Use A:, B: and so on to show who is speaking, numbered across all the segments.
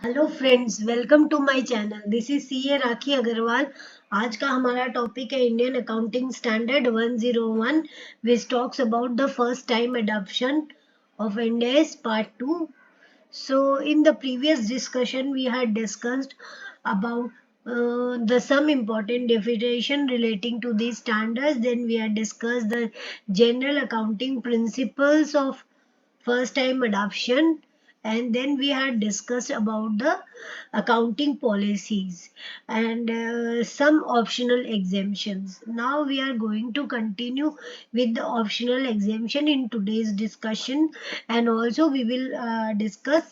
A: Hello friends, welcome to my channel. This is CA Rakhi Agarwal. आज का हमारा टॉपिक है Indian accounting standard 101 which talks about the first time adoption of Ind-As part 2. So in the previous discussion we had discussed about the some important definition relating to these standards. Then we had discussed the general accounting principles of first time adoption, and then we had discussed about the accounting policies and some optional exemptions. Now we are going to continue with the optional exemption in today's discussion, and also we will discuss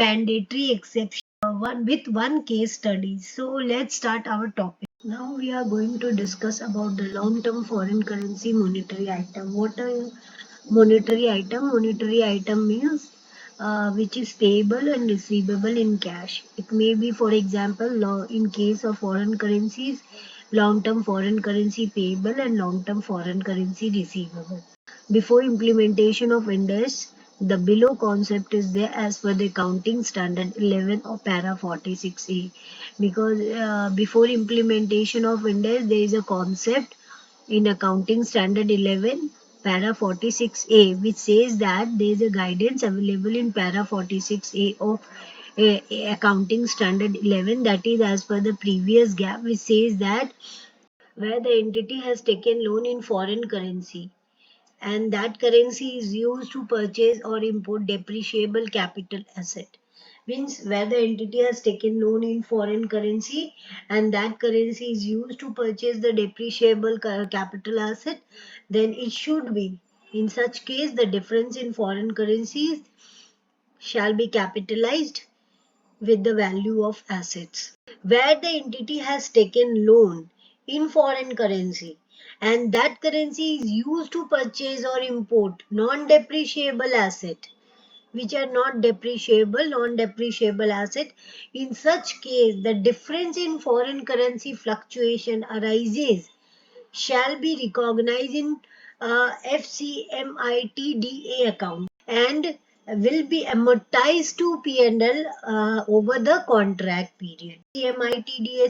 A: mandatory exception one case study. So let's start our topic. Now we are going to discuss about the long term foreign currency monetary item. What are monetary item? Monetary item means which is payable and receivable in cash. It may be, for example, in case of foreign currencies, long-term foreign currency payable and long-term foreign currency receivable. Before implementation of Ind-As, the below concept is there as per the accounting standard 11 or para 46A. Because before implementation of Ind-As, there is a concept in accounting standard 11 para 46A, which says that there is a guidance available in para 46A of accounting standard 11, that is as per the previous gap, which says that where the entity has taken loan in foreign currency and that currency is used to purchase or import depreciable capital asset. Means where the entity has taken loan in foreign currency and that currency is used to purchase the depreciable capital asset, then it should be, in such case, the difference in foreign currencies shall be capitalized with the value of assets. Where the entity has taken loan in foreign currency and that currency is used to purchase or import non-depreciable asset, which are not depreciable, non-depreciable asset. In such case, the difference in foreign currency fluctuation arises shall be recognized in FCMITDA account and will be amortized to P&L over the contract period. FCMITDA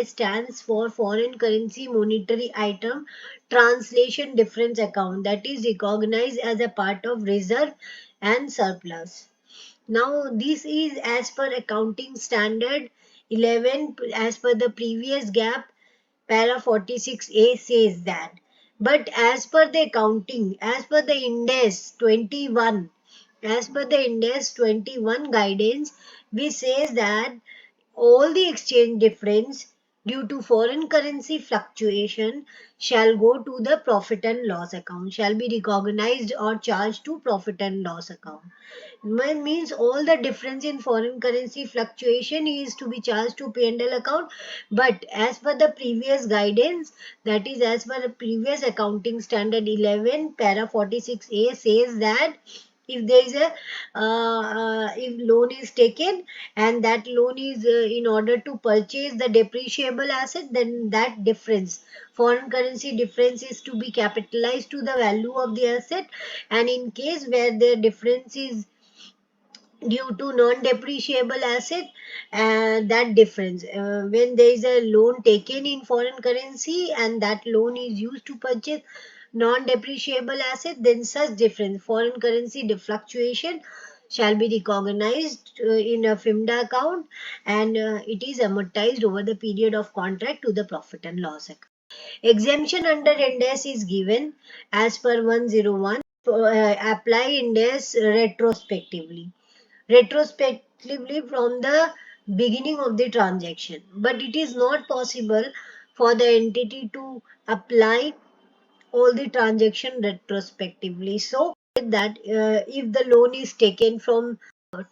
A: stands for Foreign Currency Monetary Item Translation Difference Account, that is recognized as a part of reserve and surplus. Now this is as per accounting standard 11, as per the previous gap para 46A says that. But as per the accounting, as per the Ind-As 21, as per the Ind-As 21 guidance, which says that all the exchange difference due to foreign currency fluctuation shall go to the profit and loss account, shall be recognized or charged to profit and loss account. Means all the difference in foreign currency fluctuation is to be charged to P&L account. But as per the previous guidance, that is as per the previous accounting standard 11 para 46A says that if there is a if loan is taken and that loan is in order to purchase the depreciable asset, then that difference, foreign currency difference, is to be capitalized to the value of the asset. And in case where the difference is due to non-depreciable asset, that difference, when there is a loan taken in foreign currency and that loan is used to purchase non-depreciable asset, then such difference, foreign currency fluctuation, shall be recognized in a FIMDA account, and it is amortized over the period of contract to the profit and loss account. Exemption under Ind-As is given as per 101. Apply Ind-As retrospectively from the beginning of the transaction, but it is not possible for the entity to apply all the transaction retrospectively. So that if the loan is taken from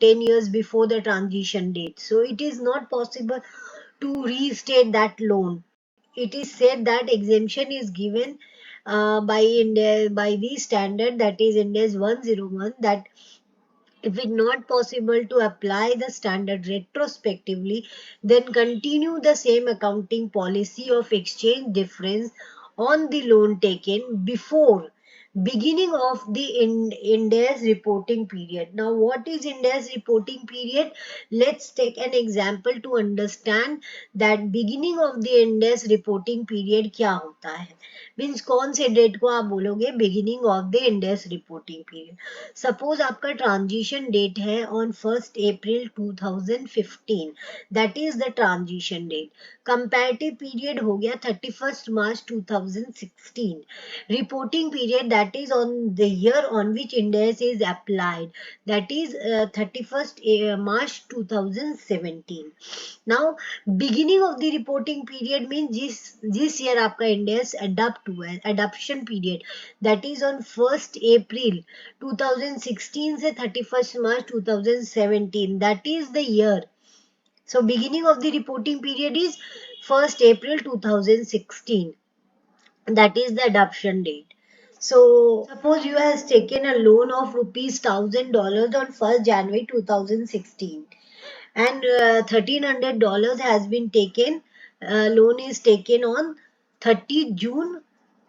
A: 10 years before the transition date, so it is not possible to restate that loan. It is said that exemption is given by the standard, that is Ind-As 101, that if it's not possible to apply the standard retrospectively, then continue the same accounting policy of exchange difference on the loan taken before beginning of the Ind-As reporting period. Now, what is Ind-As reporting period? Let's take an example to understand that beginning of the Ind-As reporting period क्या होता है. Means कौन से date को आप बोलोगे beginning of the Ind-As reporting period. Suppose आपका transition date है on 1st April 2015. That is the transition date. Comparative period हो गया 31st March 2016. Reporting period, that is on the year on which Ind-As is applied, that is 31st March 2017. Now beginning of the reporting period means this year आपका Ind-As adopt हुआ है, adoption period, that is on 1st April 2016 से 31st March 2017, that is the year. So beginning of the reporting period is 1st April 2016. That is the adoption date. So suppose you has taken a loan of rupees $1,000 on 1st January 2016 and $1,300 has been taken, loan is taken on 30 June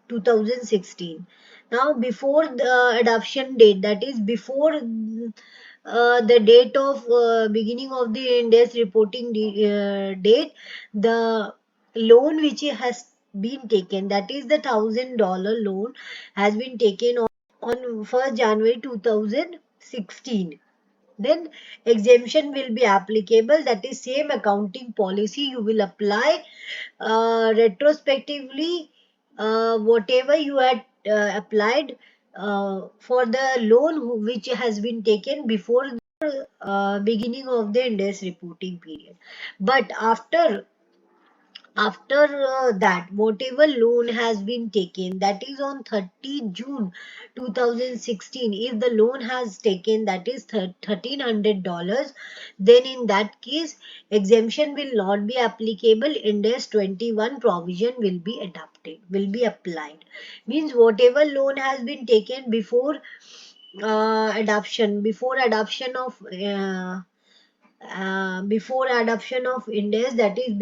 A: 2016. Now before the adoption date, that is before the date of beginning of the Ind-As reporting date, the loan which has been taken, that is the $1,000 loan, has been taken on 1st January 2016. Then exemption will be applicable, that is same accounting policy you will apply retrospectively, whatever you had applied for the loan which has been taken before the beginning of the Ind-As reporting period. But after that, whatever loan has been taken, that is on 30 June 2016, if the loan has taken, that is $1,300, then in that case exemption will not be applicable. Ind-As 21 provision will be adopted, will be applied. Means whatever loan has been taken before adoption of Ind-As, that is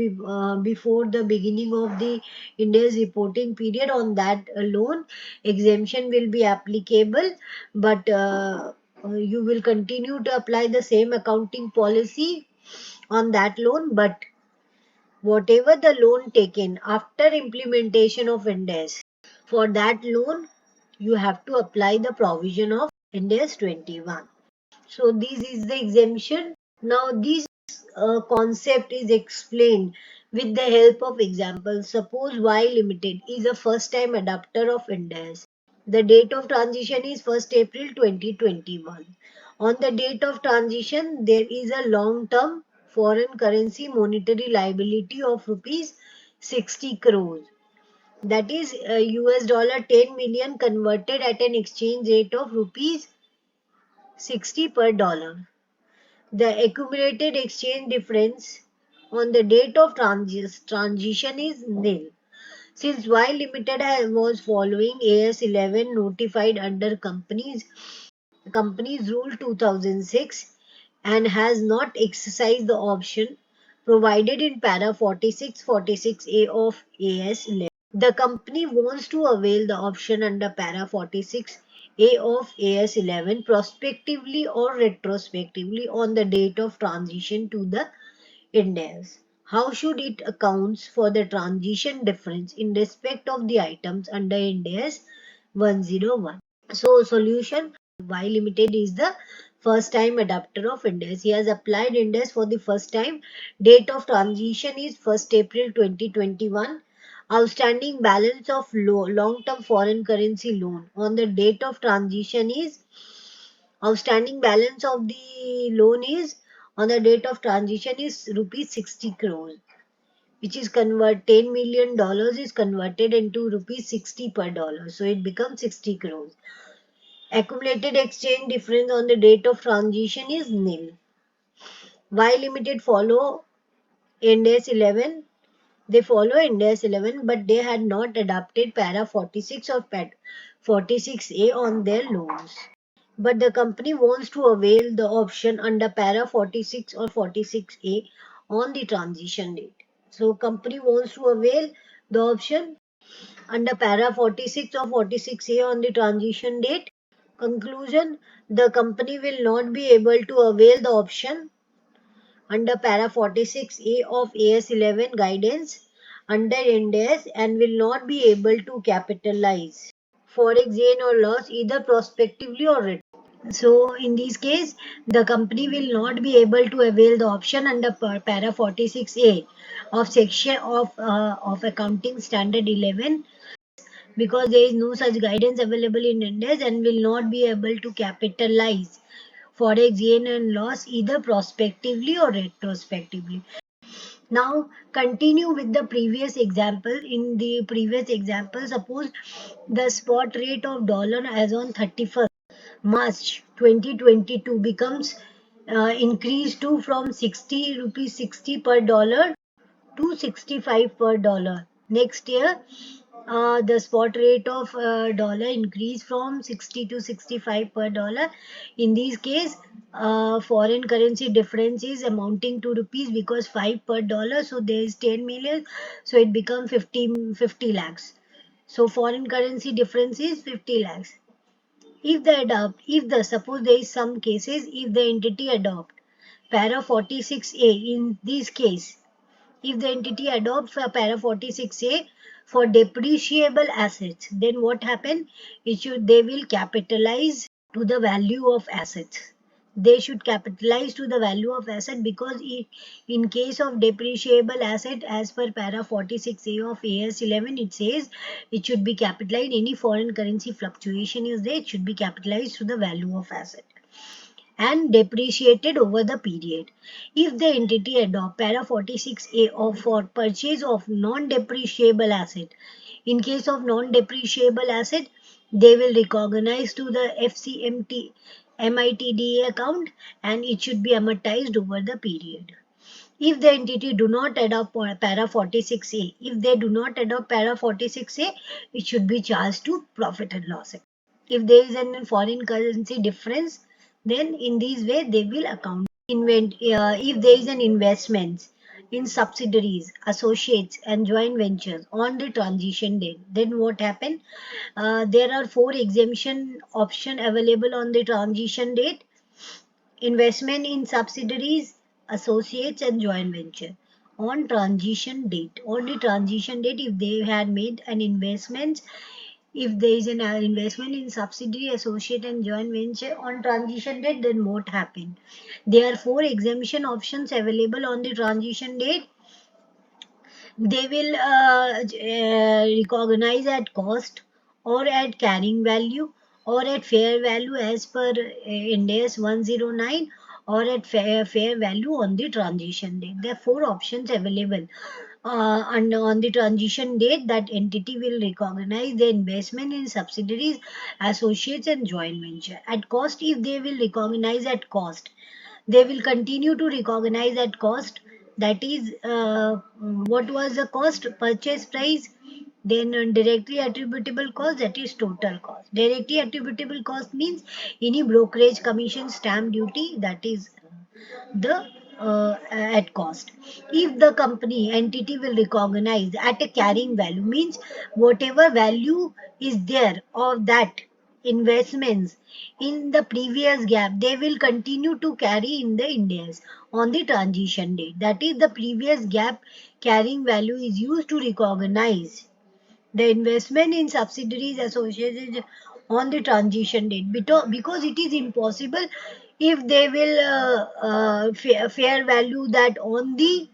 A: before the beginning of the Ind-As reporting period, on that loan exemption will be applicable, but you will continue to apply the same accounting policy on that loan. But whatever the loan taken after implementation of Ind-As, for that loan you have to apply the provision of Ind-As 21. So this is the exemption. Now this concept is explained with the help of examples. Suppose Y Limited is a first time adopter of Ind-As. The date of transition is 1st April 2021. On the date of transition, there is a long term foreign currency monetary liability of rupees 60 crores. That is US dollar 10 million converted at an exchange rate of rupees 60 per dollar. The accumulated exchange difference on the date of transition is nil. Since Y Limited was following AS 11 notified under Companies Rule 2006 and has not exercised the option provided in para 46-46A of AS 11. The company wants to avail the option under para 46A of AS 11 prospectively or retrospectively on the date of transition to the Ind-As. How should it accounts for the transition difference in respect of the items under Ind-As 101? So solution, Y Limited is the first time adopter of Ind-As. He has applied Ind-As for the first time. Date of transition is 1st April 2021. Outstanding balance of long-term foreign currency loan on the date of transition is, outstanding balance of the loan is on the date of transition is rupees 60 crores, which is $10 million is converted into rupees 60 per dollar. So it becomes 60 crores. Accumulated exchange difference on the date of transition is nil. Y Limited follow Ind-As 11. They follow Ind-As 11, but they had not adopted para 46 or 46A on their loans. But the company wants to avail the option under para 46 or 46A on the transition date. So company wants to avail the option under para 46 or 46A on the transition date. Conclusion, the company will not be able to avail the option under para 46A of AS11 guidance under Ind-As and will not be able to capitalize forex gain or loss either prospectively or retrospectively. So in this case, the company will not be able to avail the option under para 46A of section of accounting standard 11 because there is no such guidance available in Ind-As and will not be able to capitalize forex gain and loss either prospectively or retrospectively. Now continue with the previous example. In the previous example, suppose the spot rate of dollar as on 31st March 2022 becomes increased to from 60 rupees 60 per dollar to 65 per dollar. Next year, the spot rate of dollar increase from 60 to 65 per dollar. In this case, foreign currency difference is amounting to rupees because 5 per dollar. So there is 10 million. So it becomes 50 lakhs. So foreign currency difference is 50 lakhs. If the suppose there is some cases, if the entity adopt para 46A in this case, if the entity adopts a para 46A for depreciable assets, then what happen? They will capitalize to the value of assets. They should capitalize to the value of asset because in case of depreciable asset as per para 46A of AS11 it says it should be capitalized. Any foreign currency fluctuation is there, it should be capitalized to the value of asset and depreciated over the period. If the entity adopt para 46A or for purchase of non-depreciable asset, in case of non-depreciable asset, they will recognize to the FCMT MITDA account and it should be amortized over the period. If the entity do not adopt para 46A, if they do not adopt para 46A, it should be charged to profit and loss. If there is a foreign currency difference, then in this way they will account. If there is an investment in subsidiaries, associates and joint ventures on the transition date, then what happened? There are 4 exemption option available on the transition date. Investment in subsidiaries, associates and joint venture on transition date. On the transition date, if they had made an investment, if there is an investment in subsidiary, associate and joint venture on transition date, then what happened? There are 4 exemption options available on the transition date. They will recognize at cost or at carrying value or at fair value as per Ind-As 109 or at fair value on the transition date. There are 4 options available. And on the transition date, that entity will recognize the investment in subsidiaries, associates and joint venture. At cost, if they will recognize at cost, they will continue to recognize at cost. That is, what was the cost? Purchase price. Then directly attributable cost, that is total cost. Directly attributable cost means any brokerage commission, stamp duty, that is the at cost. If the company entity will recognize at a carrying value, means whatever value is there of that investments in the previous gap, they will continue to carry in the Ind-As on the transition date. That is, the previous gap carrying value is used to recognize the investment in subsidiaries associated on the transition date, because it is impossible if they will fair value that on the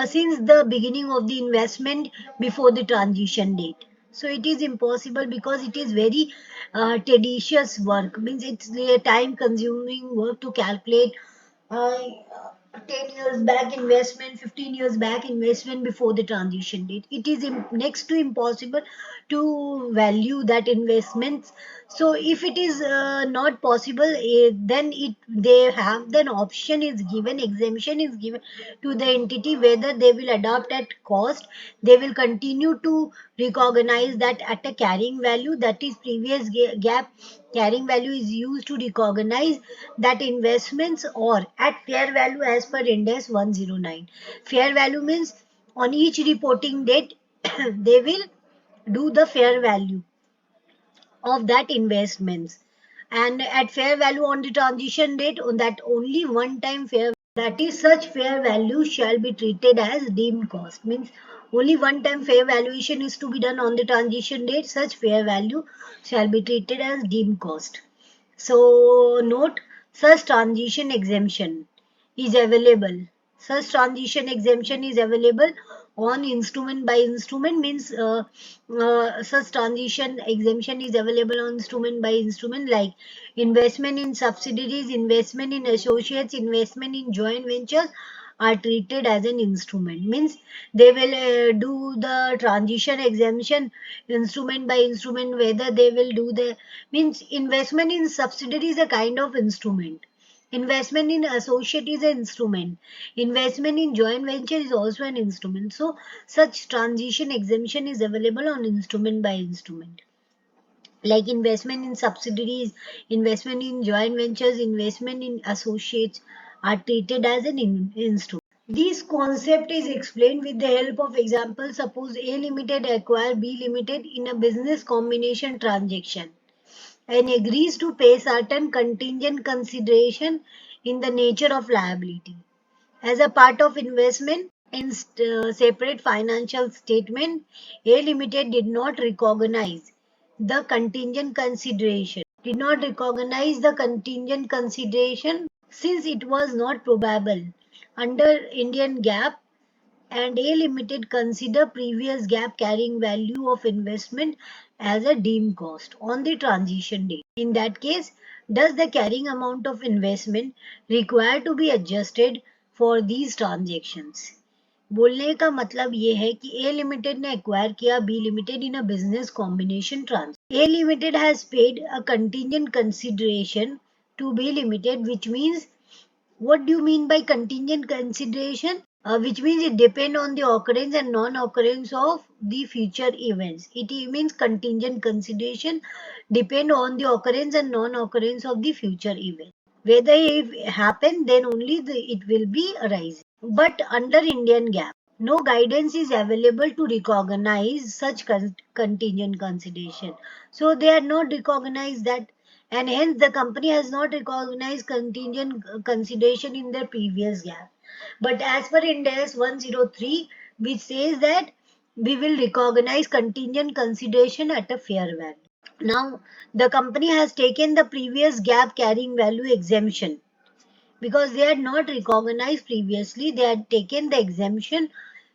A: since the beginning of the investment before the transition date. So it is impossible because it is very tedious work, means it's a time consuming work to calculate uh, 10 years back investment, 15 years back investment before the transition date. It is next to impossible to value that investments. So if it is not possible, then they have, then option is given, exemption is given to the entity whether they will adopt at cost. They will continue to recognize that at a carrying value, that is previous gap carrying value is used to recognize that investments, or at fair value as per Ind-As 109. Fair value means on each reporting date they will do the fair value of that investments, and at fair value on the transition date, on that only one time fair, that is such fair value shall be treated as deemed cost. Means only one time fair valuation is to be done on the transition date, such fair value shall be treated as deemed cost. So note, such transition exemption is available. Such transition exemption is available on instrument by instrument. Means such transition exemption is available on instrument by instrument, like investment in subsidiaries, investment in associates, investment in joint ventures are treated as an instrument. Means they will do the transition exemption instrument by instrument, whether they will do the, means investment in subsidiary is a kind of instrument, investment in associate is an instrument, investment in joint venture is also an instrument. So such transition exemption is available on instrument by instrument, like investment in subsidiaries, investment in joint ventures, investment in associates are treated as an instrument. This concept is explained with the help of example. Suppose A Limited acquire B Limited in a business combination transaction and agrees to pay certain contingent consideration in the nature of liability. As a part of investment in separate financial statement, A Limited did not recognize the contingent consideration. Since it was not probable under Indian GAAP, and A Limited consider previous gap carrying value of investment as a deemed cost on the transition date. In that case, does the carrying amount of investment require to be adjusted for these transactions? बोलने का मतलब ये है कि A Limited ने acquire किया B Limited in a business combination transaction. A Limited has paid a contingent consideration to B Limited, which means, what do you mean by contingent consideration? Which means it depends on the occurrence and non-occurrence of the future events. It means contingent consideration depend on the occurrence and non-occurrence of the future event. Whether it happen, then only it will be arising. But under Indian GAAP, no guidance is available to recognize such contingent consideration. So they are not recognized that, and hence the company has not recognized contingent consideration in their previous GAAP. But as per Ind-As 103, which says that we will recognize contingent consideration at a fair value. Now, the company has taken the previous gap carrying value exemption because they had not recognized previously. They had taken the exemption,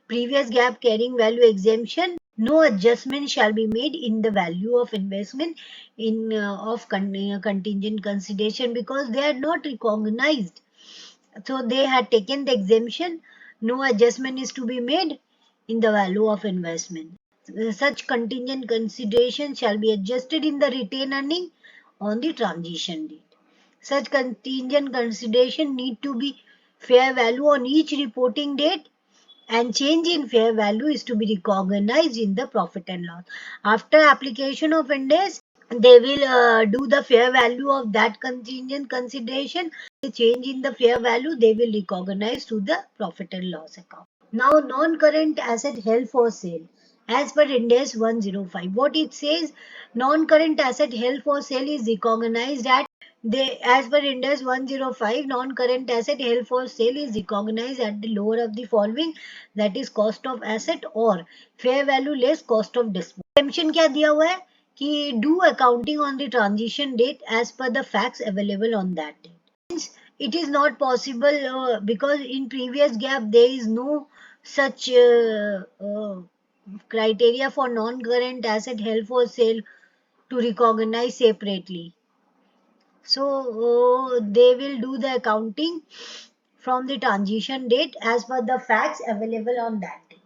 A: previous gap carrying value exemption. No adjustment shall be made in the value of investment in of contingent consideration because they had not recognized. So they had taken the exemption. No adjustment is to be made in the value of investment. Such contingent consideration shall be adjusted in the retained earning on the transition date. Such contingent consideration need to be fair value on each reporting date, and change in fair value is to be recognized in the profit and loss. After application of Ind-As, they will do the fair value of that contingent consideration. The change in the fair value they will recognize to the profit and loss account. Now, non-current asset held for sale. As per Ind-As 105, what it says, non-current asset held for sale is recognized at as per Ind-As 105, non-current asset held for sale is recognized at the lower of the following, that is cost of asset or fair value less cost of disposal. Exemption क्या दिया हुआ है कि do accounting on the transition date as per the facts available on that date. Means it is not possible because in previous gap there is no such criteria for non-current asset held for sale to recognize separately. So they will do the accounting from the transition date as per the facts available on that day.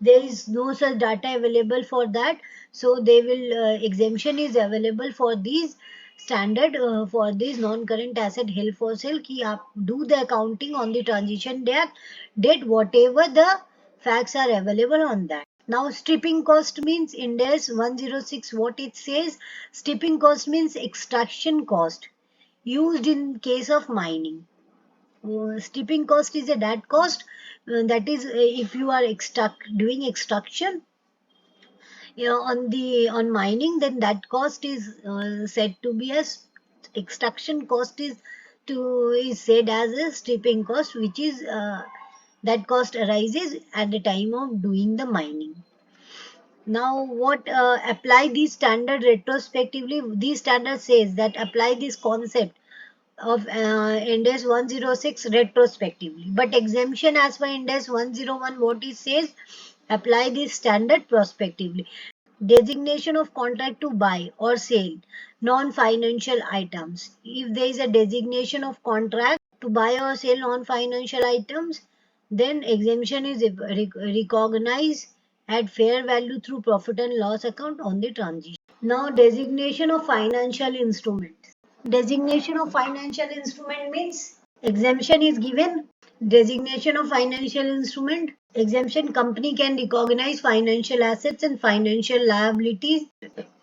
A: There is no such data available for that. So they will exemption is available for these standard for this non-current asset held for sale कि आप do the accounting on the transition date whatever the facts are available on that. Now, stripping cost means Ind-As 106, what it says, stripping cost means extraction cost used in case of mining. Stripping cost is a that cost that is if you are doing extraction on mining, then that cost is said to be as extraction cost is said as a stripping cost, which is that cost arises at the time of doing the mining. Now, what apply these standard retrospectively? These standard says that apply this concept of Ind-As 106 retrospectively. But exemption as per Ind-As 101, what it says, apply this standard prospectively. Designation of contract to buy or sell non-financial items. If there is a designation of contract to buy or sell non-financial items, then exemption is recognized at fair value through profit and loss account on the transition. Now, designation of financial instrument. Designation of financial instrument means exemption is given. Designation of financial instrument. Exemption company can recognize financial assets and financial liabilities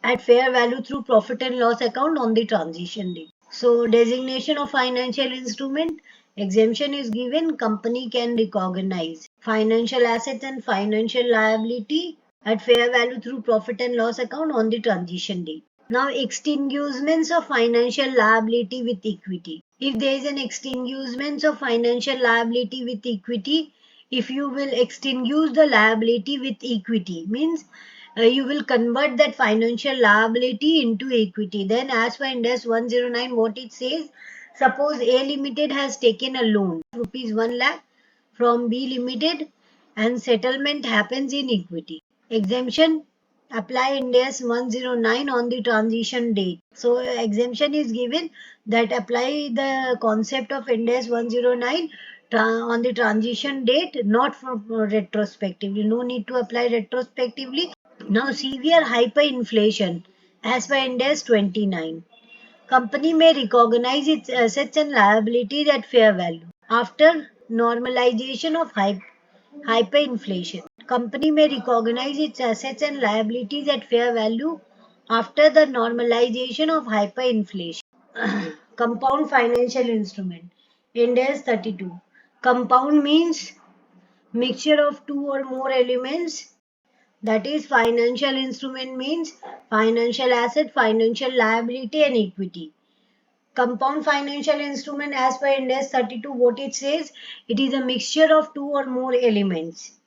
A: at fair value through profit and loss account on the transition date. So designation of financial instrument, exemption is given, company can recognize financial assets and financial liability at fair value through profit and loss account on the transition date. Now, extinguishments of financial liability with equity. If there is an extinguishment of financial liability with equity, if you will extinguish the liability with equity, means you will convert that financial liability into equity. Then as per Ind-As 109, what it says, suppose A Limited has taken a loan, rupees 1 lakh from B Limited, and settlement happens in equity. Exemption apply Ind-As 109 on the transition date. So exemption is given that apply the concept of Ind-As 109 on the transition date, not for retrospectively. No need to apply retrospectively. Now, severe hyperinflation as per Ind-As 29. Company may recognize its assets and liabilities at fair value. After normalization of hyperinflation, company may recognize its assets and liabilities at fair value after the normalization of hyperinflation. Compound financial instrument. Ind-As 32. Compound means mixture of two or more elements. That is, financial instrument means financial asset, financial liability, and equity. Compound financial instrument as per Ind-As 32, what it says, it is a mixture of two or more elements.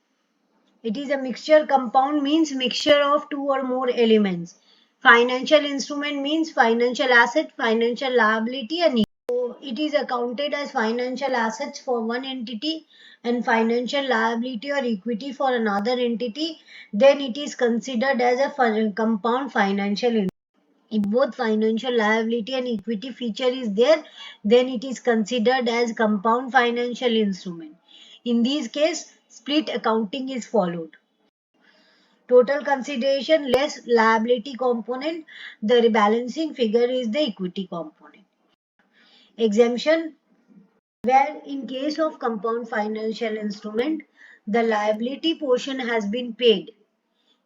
A: It is a mixture. Compound means mixture of two or more elements. Financial instrument means financial asset, financial liability, and equity. So it is accounted as financial assets for one entity and financial liability or equity for another entity. Then it is considered as a compound financial instrument. If both financial liability and equity feature is there, then it is considered as compound financial instrument. In this case, split accounting is followed. Total consideration less liability component, the rebalancing figure is the equity component. Exemption, where in case of compound financial instrument, the liability portion has been paid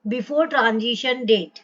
A: before transition date,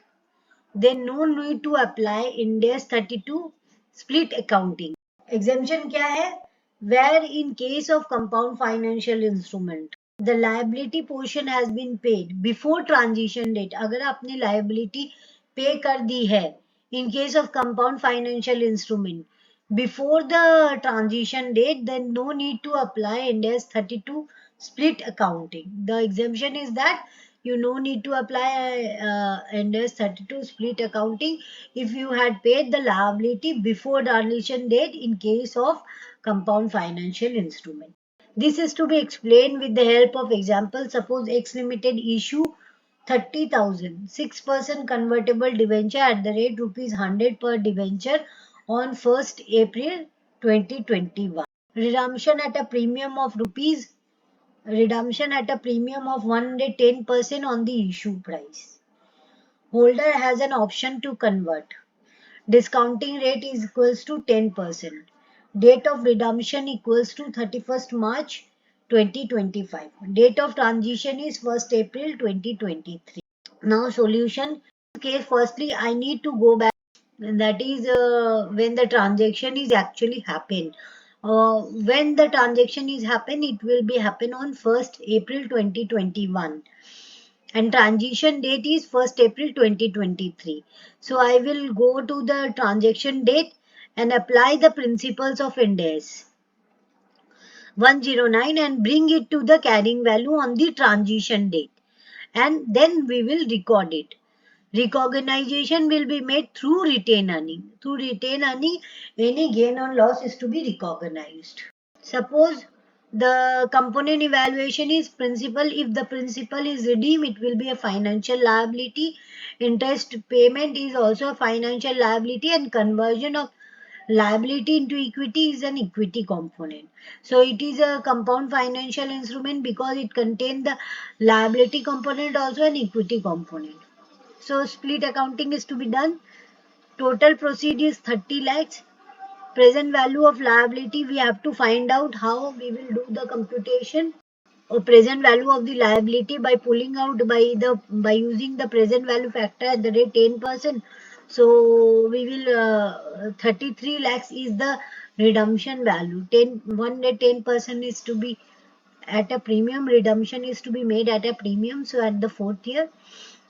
A: then no need to apply Ind-As 32 split accounting. Exemption क्या है? Where in case of compound financial instrument, the liability portion has been paid before transition date. अगर आपने liability pay कर दी है, in case of compound financial instrument, before the transition date, then no need to apply Ind-As 32 split accounting. The exemption is that you no need to apply Ind-As 32 split accounting if you had paid the liability before transition date in case of compound financial instrument. This is to be explained with the help of example. Suppose X Limited issue 30,000 6% convertible debenture at the rate rupees 100 per debenture on 1st April 2021. Redemption at a premium of 110% on the issue price. Holder has an option to convert. Discounting rate is equals to 10%. Date of redemption equals to 31st March 2025. Date of transition is 1st April 2023. Now solution. Okay, firstly I need to go back, and that is when the transaction is actually happen. When the transaction is happen, it will be happen on 1st April 2021. and transition date is 1st April 2023. So I will go to the transaction date and apply the principles of Ind-As 109 and bring it to the carrying value on the transition date, and then we will record it. Recognition will be made through retained earning. Through retained earning, any gain or loss is to be recognized. Suppose the component evaluation is principal. If the principal is redeemed, it will be a financial liability. Interest payment is also a financial liability, and conversion of liability into equity is an equity component. So it is a compound financial instrument because it contains the liability component also and equity component. So split accounting is to be done. Total proceed is 30 lakhs. Present value of liability, we have to find out how we will do the computation of present value of the liability by pulling out by using the present value factor at the rate 10%. So we will 33 lakhs is the redemption value. 10% is to be at a premium. Redemption is to be made at a premium. So at the 4th year,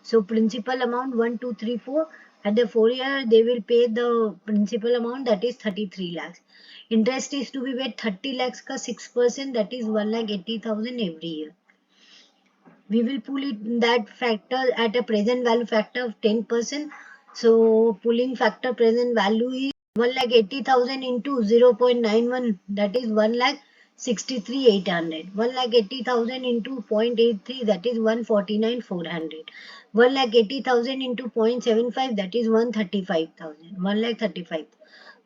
A: so principal amount 1, 2, 3, 4. At the 4th year, they will pay the principal amount, that is 33 lakhs. Interest is to be paid 30 lakhs ka 6%, that is 1,80,000 every year. We will pull it that factor at a present value factor of 10%. So pulling factor present value is 1,80,000 into 0.91, that is 1,63,800. 1,80,000 into 0.83, that is 149,400. 1,80,000 into 0.75, that is 135,000. 1,35,000.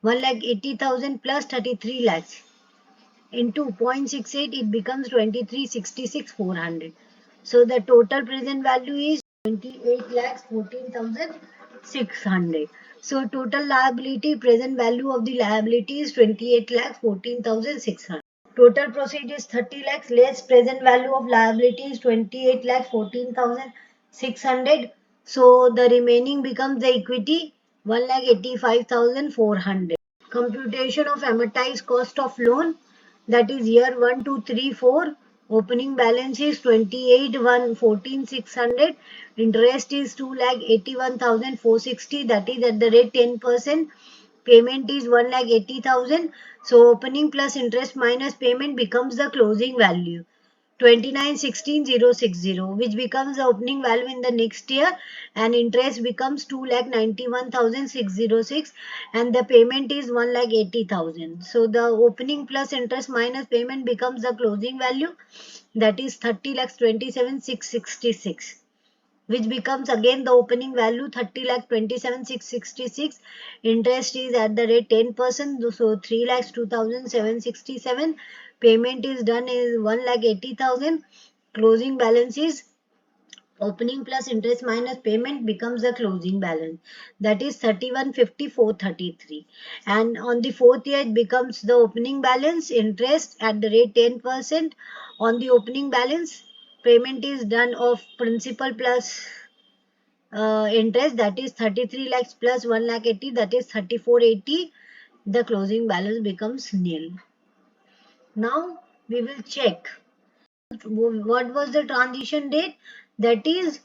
A: 1,80,000 plus 33 lakhs into 0.68, it becomes 23,66,400. So the total present value is 28,14,600. So total liability, present value of the liability is 28,14,600. Total proceed is 30 lakhs less present value of liability is 28,14,600. So the remaining becomes the equity 1,85,400. Computation of amortized cost of loan, that is year 1, 2, 3, 4. Opening balance is 28,114,600. Interest is 2,81,460, that is at the rate 10%. Payment is 1,80,000. So opening plus interest minus payment becomes the closing value 29,16,060, which becomes the opening value in the next year, and interest becomes 2,91,606 and the payment is 1,80,000. So the opening plus interest minus payment becomes the closing value, that is 30,27,666, which becomes again the opening value 30,27,666. Interest is at the rate 10%, so 3,02,767. Payment is done is 1,80,000. Closing balance is opening plus interest minus payment becomes the closing balance, that is 31,54,33. And on the 4th year, it becomes the opening balance, interest at the rate 10% on the opening balance. Payment is done of principal plus interest, that is 33 lakhs plus 1,80,000, that is 3480. The closing balance becomes nil. Now we will check what was the transition date, that is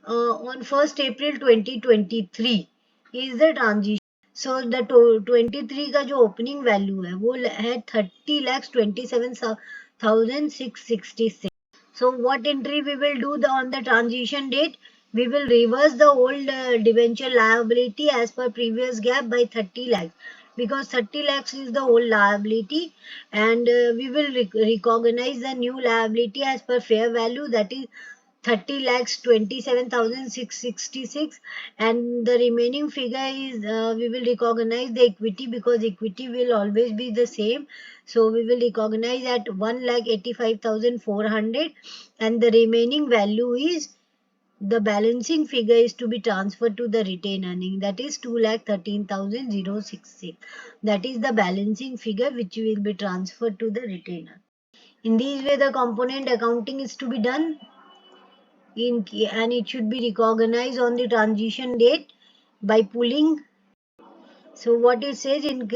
A: on 1st April 2023 is the transition. So the 23 का जो opening value है वो है 30,27,666. So what entry we will do on the transition date? We will reverse the old debenture liability as per previous gap by 30 lakhs, because 30 lakhs is the old liability, and we will recognize the new liability as per fair value, that is 30 lakhs 27,666, and the remaining figure is we will recognize the equity, because equity will always be the same. So we will recognize at 1,85,400, and the remaining value is the balancing figure is to be transferred to the retained earning, that is 2,13,066. That is the balancing figure which will be transferred to the retained earning. In this way the component accounting is to be done and it should be recognized on the transition date by pulling So what it says, in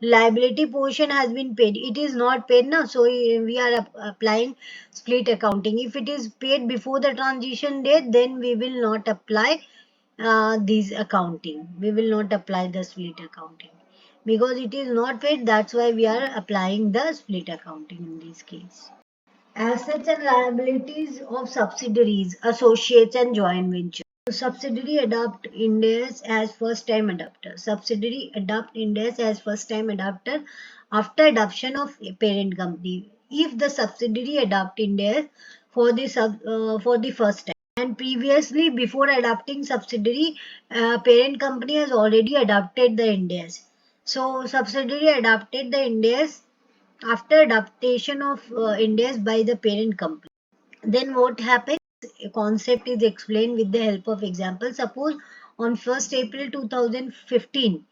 A: liability portion has been paid. It is not paid now, so we are applying split accounting. If it is paid before the transition date, then we will not apply these accounting. We will not apply the split accounting because it is not paid. That's why we are applying the split accounting in this case. Assets and liabilities of subsidiaries, associates and joint ventures. Subsidiary adopt Ind-As as first time adopter. Subsidiary adopt Ind-As as first time adopter after adoption of a parent company. If the subsidiary adopt Ind-As for the first time, and previously before adopting subsidiary, parent company has already adopted the Ind-As. So subsidiary adopted the Ind-As after adaptation of Ind-As by the parent company. Then what happens? A concept is explained with the help of example. Suppose on 1st April 2015,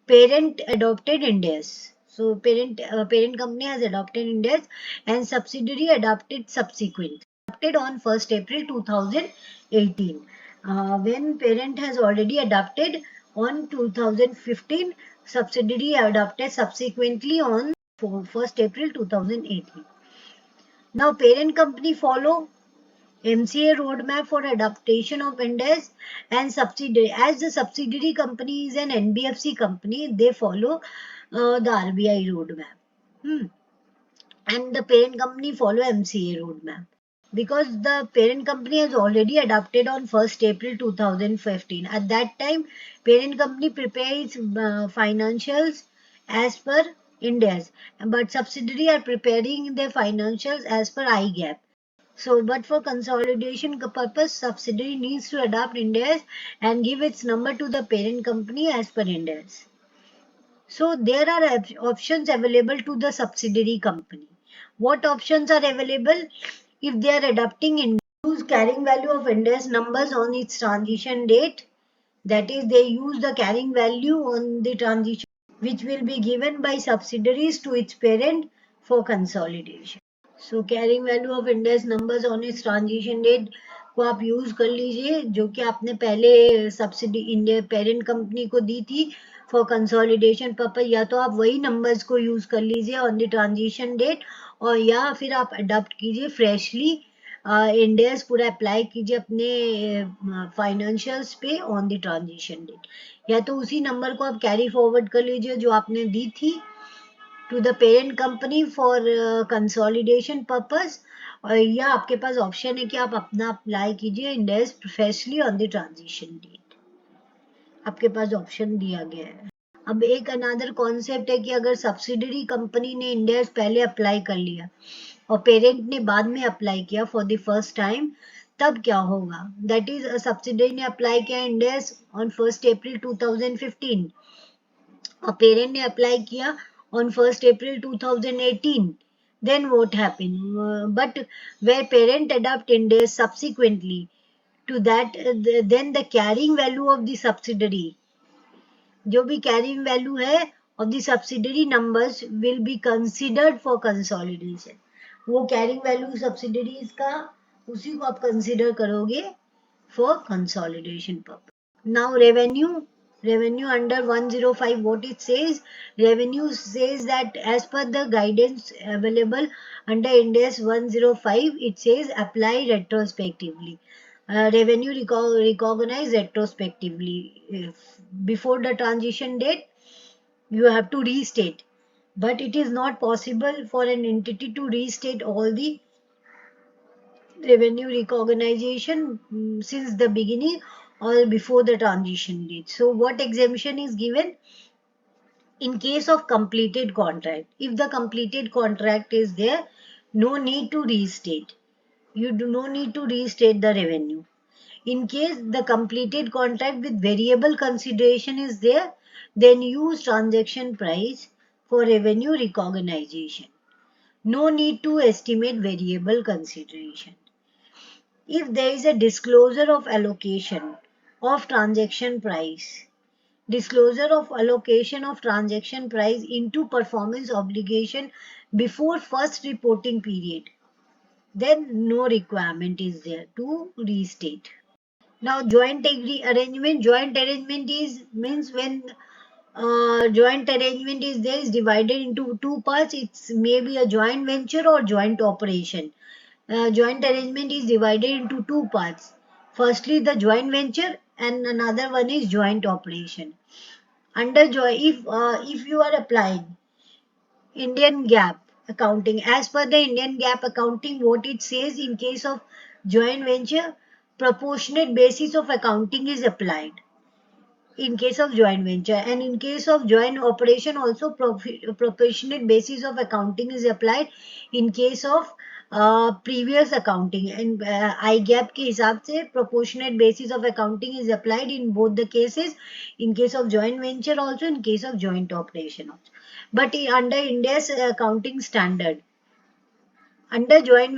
A: parent adopted Ind-As. So parent company has adopted Ind-As and subsidiary adopted subsequent. Adopted on 1st April 2018. When parent has already adopted on 2015, subsidiary adopted subsequently on 1st April 2018. Now parent company follow MCA roadmap for adaptation of Ind-As and subsidiary. As the subsidiary company is an NBFC company, they follow the RBI roadmap. And the parent company follow MCA roadmap. Because the parent company has already adopted on 1st April 2015. At that time, parent company prepares financials as per Ind-As. But subsidiary are preparing their financials as per IGAP. So, but for consolidation purpose, subsidiary needs to adopt Ind-As and give its number to the parent company as per Ind-As. So, there are options available to the subsidiary company. What options are available? If they are adopting Ind-As, use carrying value of Ind-As numbers on its transition date. That is, they use the carrying value on the transition, which will be given by subsidiaries to its parent for consolidation. So carrying value of index numbers on its transition date को आप use कर लीजिए, जो कि आपने पहले subsidy India parent company को दी थी फॉर कंसोलिडेशन पर्पज. या तो आप वही नंबर्स को यूज कर लीजिए ऑन द ट्रांजिशन डेट, और या फिर आप अडॉप्ट कीजिए फ्रेशली इंडेक्स पूरा अप्लाई कीजिए अपने फाइनेंशियल्स पे ऑन द ट्रांजिशन डेट. या तो उसी नंबर को आप कैरी फॉरवर्ड कर लीजिए जो आपने दी थी to the parent company for consolidation purpose, और या आपके पास ऑप्शन है कि आप अपना अप्लाई कीजिए index professionally on the transition date. आपके पास ऑप्शन दिया गया है. अब एक अनदर कॉन्सेप्ट है कि अगर सब्सिडरी कंपनी ने इंडेक्स पहले अप्लाई कर लिया और पेरेंट ने बाद में अप्लाई किया फॉर द फर्स्ट टाइम, तब क्या होगा? दैट इज सब्सिडरी ने अप्लाई किया इंडेक्स ऑन 1st April 2015 और पेरेंट ने अप्लाई किया on 1st April 2018. Then what happened? But where parent adopt Ind-As subsequently to that, then the carrying value of the subsidiary, जो भी carrying value है of the subsidiary numbers will be considered for consolidation. वो carrying value subsidiaries का उसी को आप consider करोगे for consolidation purpose. Now revenue under 105, what it says? Revenue says that as per the guidance available under Ind-As 105, it says apply retrospectively. Revenue recognize retrospectively. Before the transition date, you have to restate, but it is not possible for an entity to restate all the revenue recognition since the beginning or before the transition date. So what exemption is given? In case of completed contract, if the completed contract is there, no need to restate. You do no need to restate the revenue. In case the completed contract with variable consideration is there, then use transaction price for revenue recognition. No need to estimate variable consideration. If there is a disclosure of allocation of transaction price, disclosure of allocation of transaction price into performance obligation before first reporting period, then no requirement is there to restate. Now joint arrangement is means when joint arrangement is there, is divided into two parts. It's maybe a joint venture or joint operation. Joint arrangement is divided into two parts. Firstly, the joint venture, and another one is joint operation. Under if you are applying Indian GAAP accounting, as per the Indian GAAP accounting, what it says, in case of joint venture, proportionate basis of accounting is applied in case of joint venture, and in case of joint operation also proportionate basis of accounting is applied in case of previous accounting, and IGAP के हिसाब से proportionate basis of accounting is applied in both the cases, in case of joint venture also, in case of joint operation also. But under Ind-As accounting standard, under joint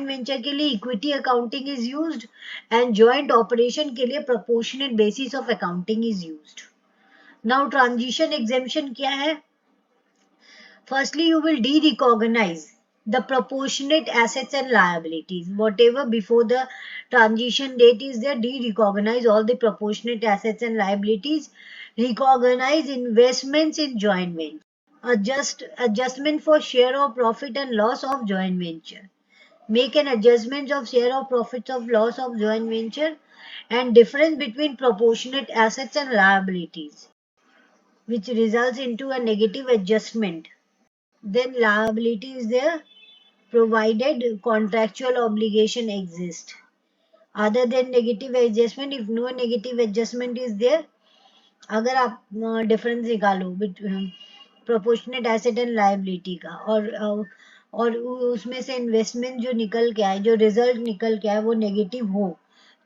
A: venture के लिए equity accounting is used, and joint operation के लिए proportionate basis of accounting is used. Now transition exemption क्या है? Firstly you will derecognise the proportionate assets and liabilities. Whatever before the transition date is there, de-recognize all the proportionate assets and liabilities. Recognize investments in joint venture. Adjustment for share of profit and loss of joint venture. Make an adjustment of share of profits of loss of joint venture, and difference between proportionate assets and liabilities, which results into a negative adjustment. Then liability is there, provided contractual obligation exists. Other than negative adjustment, if no negative adjustment is there, अगर आप difference निकालो proportionate asset and liability का, और उसमें से investment जो निकल के आए, जो रिजल्ट निकल के आए वो नेगेटिव हो,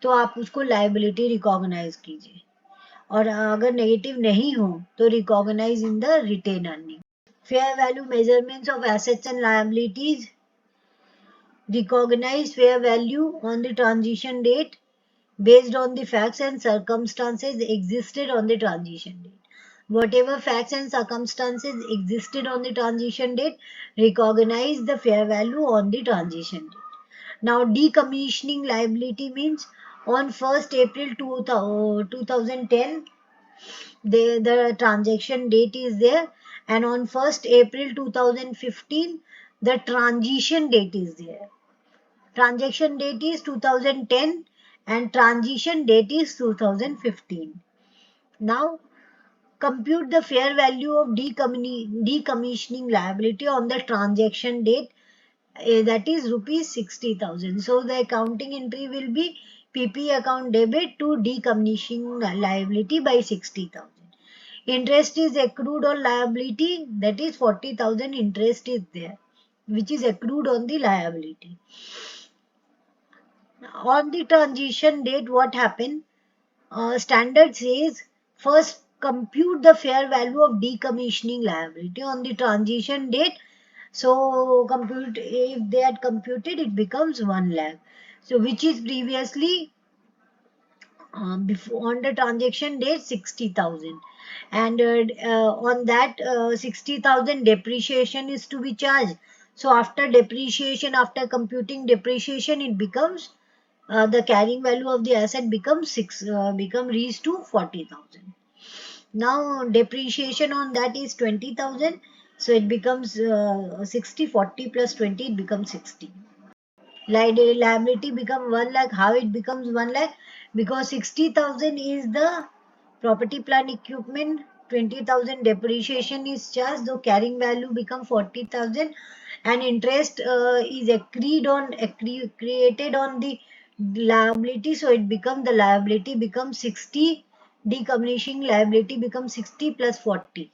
A: तो आप उसको लायबिलिटी रिकॉग्नाइज कीजिए, और अगर नेगेटिव नहीं हो तो recognise in the retain earning. Fair value measurements of assets and liabilities. Recognize fair value on the transition date based on the facts and circumstances existed on the transition date. Whatever facts and circumstances existed on the transition date, recognize the fair value on the transition date. Now, decommissioning liability means on 1st April 2010, the transaction date is there, and on 1st April 2015, the transition date is there. Transaction date is 2010 and transition date is 2015. Now, compute the fair value of decommissioning liability on the transaction date, that is rupees 60,000. So, the accounting entry will be PP account debit to decommissioning liability by 60,000. Interest is accrued on liability, that is 40,000 interest is there, which is accrued on the liability. On the transition date, what happened? Standard says first compute the fair value of decommissioning liability on the transition date. So compute, if they had computed, it becomes 1 lakh. So which is previously before on the transaction date 60,000, and on that 60,000 depreciation is to be charged. So after depreciation, after computing depreciation, it becomes the carrying value of the asset becomes reached to 40,000. Now depreciation on that is 20,000, so it becomes 60. 40 plus 20, it becomes 60. Liability become 1 lakh. How it becomes 1 lakh? Because 60,000 is the property plant equipment, 20,000 depreciation is charged, so carrying value become 40,000, and interest is created on the liability, so it becomes, the liability becomes 60, decommissioning liability becomes 60 plus 40.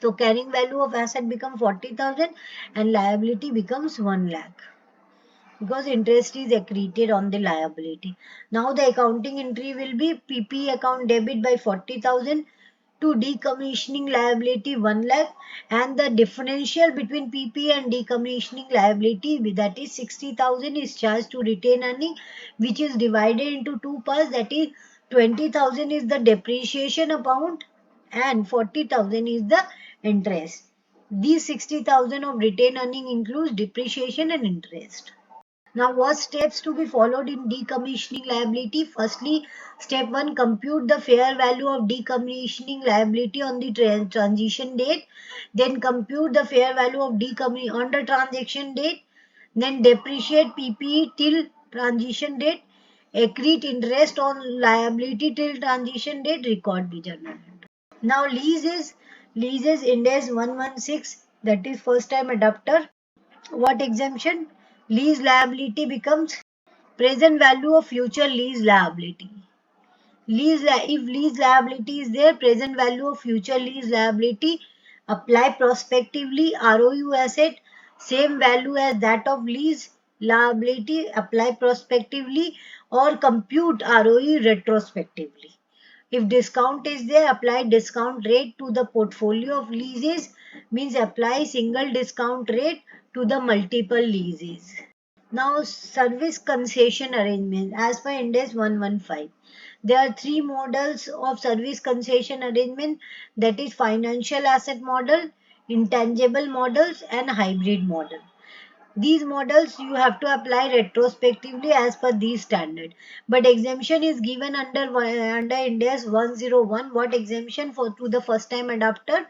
A: So carrying value of asset becomes 40,000 and liability becomes 1 lakh. Because interest is accreted on the liability. Now the accounting entry will be PP account debit by 40,000 to decommissioning liability 1 lakh, and the differential between PP and decommissioning liability, that is 60,000, is charged to retain earning, which is divided into two parts, that is 20,000 is the depreciation amount and 40,000 is the interest. These 60,000 of retain earning includes depreciation and interest. Now, what steps to be followed in decommissioning liability? Firstly, step 1, compute the fair value of decommissioning liability on the transition date. Then compute the fair value of decommissioning on the transaction date. Then depreciate PPE till transition date. Accrete interest on liability till transition date. Record the journal entry. Now, leases Ind-As 116, that is first time adopter. What exemption? Lease liability becomes present value of future lease liability. If lease liability is there, present value of future lease liability, apply prospectively. ROU asset, same value as that of lease liability, apply prospectively, or compute ROE retrospectively. If discount is there, apply discount rate to the portfolio of leases, means apply single discount rate to the multiple leases. Now, service concession arrangement as per Ind-As 115. There are three models of service concession arrangement, that is financial asset model, intangible models, and hybrid model. These models you have to apply retrospectively as per these standard. But exemption is given under Ind-As 101. What exemption for to the first time adopter?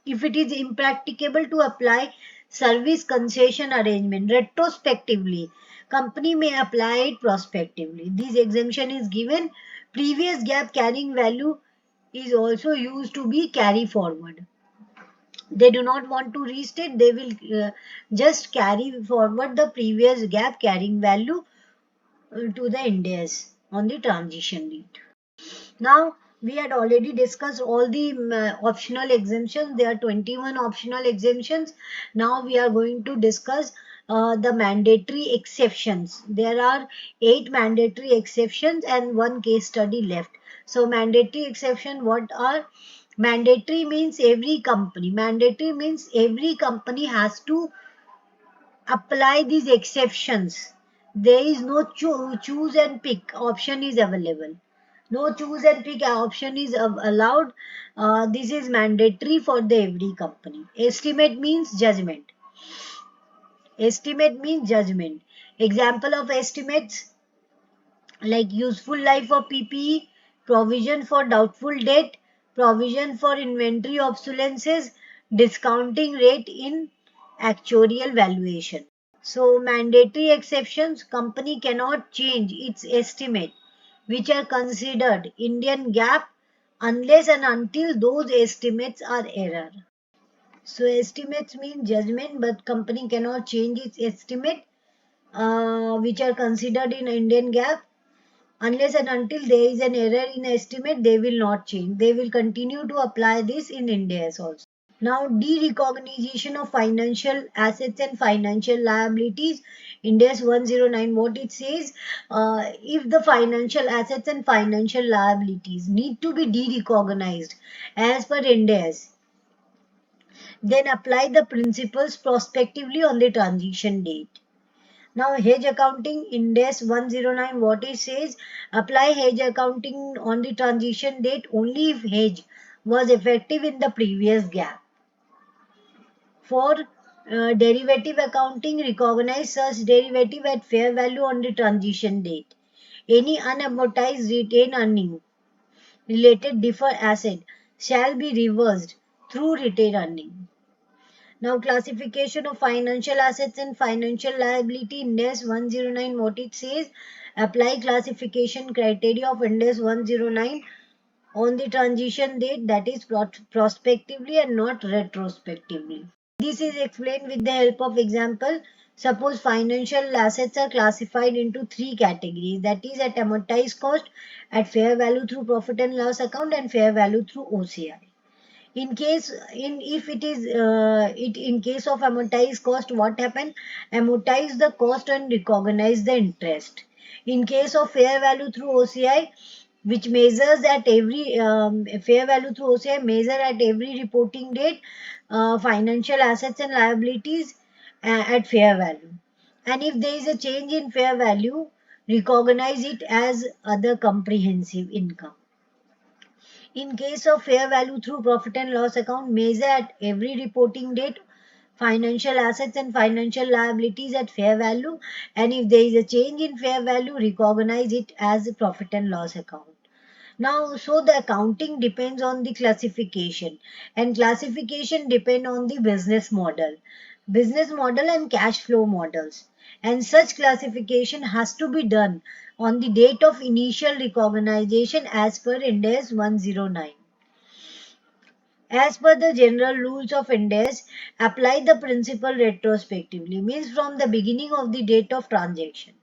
A: If it is impracticable to apply service concession arrangement retrospectively, company may apply it prospectively. This exemption is given. Previous gap carrying value is also used to be carry forward. They do not want to restate, they will just carry forward the previous gap carrying value to the Ind-As on the transition date. Now, we had already discussed all the optional exemptions. There are 21 optional exemptions. Now we are going to discuss the mandatory exceptions. There are 8 mandatory exceptions and 1 case study left. So mandatory exception, what are? Mandatory means every company. Mandatory means every company has to apply these exceptions. There is no choose and pick option is available. No choose and pick option is allowed. This is mandatory for the every company. Estimate means judgment. Estimate means judgment. Example of estimates like useful life of PPE, provision for doubtful debt, provision for inventory obsolescence, discounting rate in actuarial valuation. So mandatory exceptions, company cannot change its estimate which are considered Indian GAAP unless and until those estimates are error. So estimates mean judgment, but company cannot change its estimate which are considered in Indian GAAP unless and until there is an error in estimate. They will not change. They will continue to apply this in Ind-As also. Now, derecognition of financial assets and financial liabilities. Ind-As 109, what it says, if the financial assets and financial liabilities need to be derecognized as per Ind-As, then apply the principles prospectively on the transition date. Now, hedge accounting, Ind-As 109, what it says, apply hedge accounting on the transition date only if hedge was effective in the previous gap. For derivative accounting, recognize such derivative at fair value on the transition date. Any unamortized retained earning related deferred asset shall be reversed through retained earning. Now, classification of financial assets and financial liability. Ind-As 109, what it says, apply classification criteria of Ind-As 109 on the transition date, that is prospectively and not retrospectively. This is explained with the help of example. Suppose financial assets are classified into 3 categories, that is at amortized cost, at fair value through profit and loss account, and fair value through OCI. In case of amortized cost, what happened? Amortize the cost and recognize the interest. In case of fair value through OCI, which measures at every fair value through OCI measure at every reporting date financial assets and liabilities at fair value. And if there is a change in fair value, recognize it as other comprehensive income. In case of fair value through profit and loss account, measure at every reporting date financial assets and financial liabilities at fair value, and if there is a change in fair value, recognize it as a profit and loss account. Now, so the accounting depends on the classification, and classification depend on the business model and cash flow models. And such classification has to be done on the date of initial recognition as per Ind-As 109. As per the general rules of Ind-As, apply the principal retrospectively, means from the beginning of the date of transaction.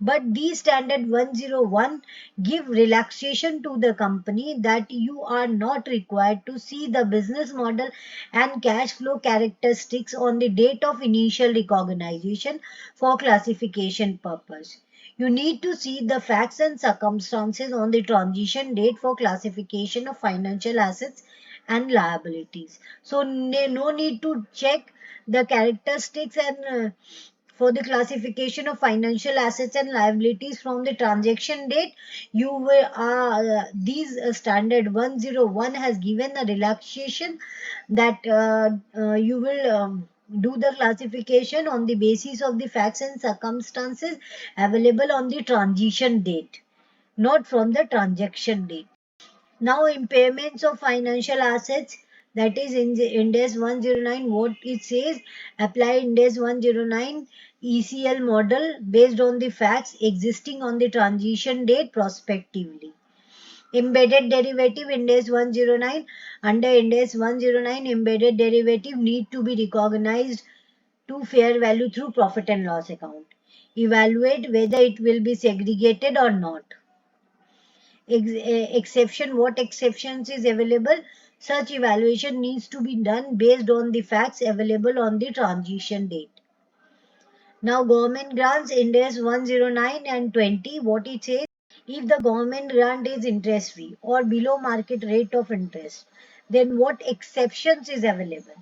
A: But the standard 101 give relaxation to the company that you are not required to see the business model and cash flow characteristics on the date of initial recognition for classification purpose. You need to see the facts and circumstances on the transition date for classification of financial assets and liabilities. So no need to check the characteristics and for the classification of financial assets and liabilities from the transaction date. You will these standard 101 has given a relaxation that you will do the classification on the basis of the facts and circumstances available on the transition date, not from the transaction date. Now, impairments of financial assets, that is in the Ind-As 109, what it says, apply Ind-As 109 ECL model based on the facts existing on the transition date prospectively. Embedded derivative Ind-As 109, under Ind-As 109, embedded derivative need to be recognized to fair value through profit and loss account. Evaluate whether it will be segregated or not. Exception, what exceptions is available, such evaluation needs to be done based on the facts available on the transition date. Now, government grants, Ind-As 109 and 20, what it says, if the government grant is interest free or below market rate of interest, then what exceptions is available?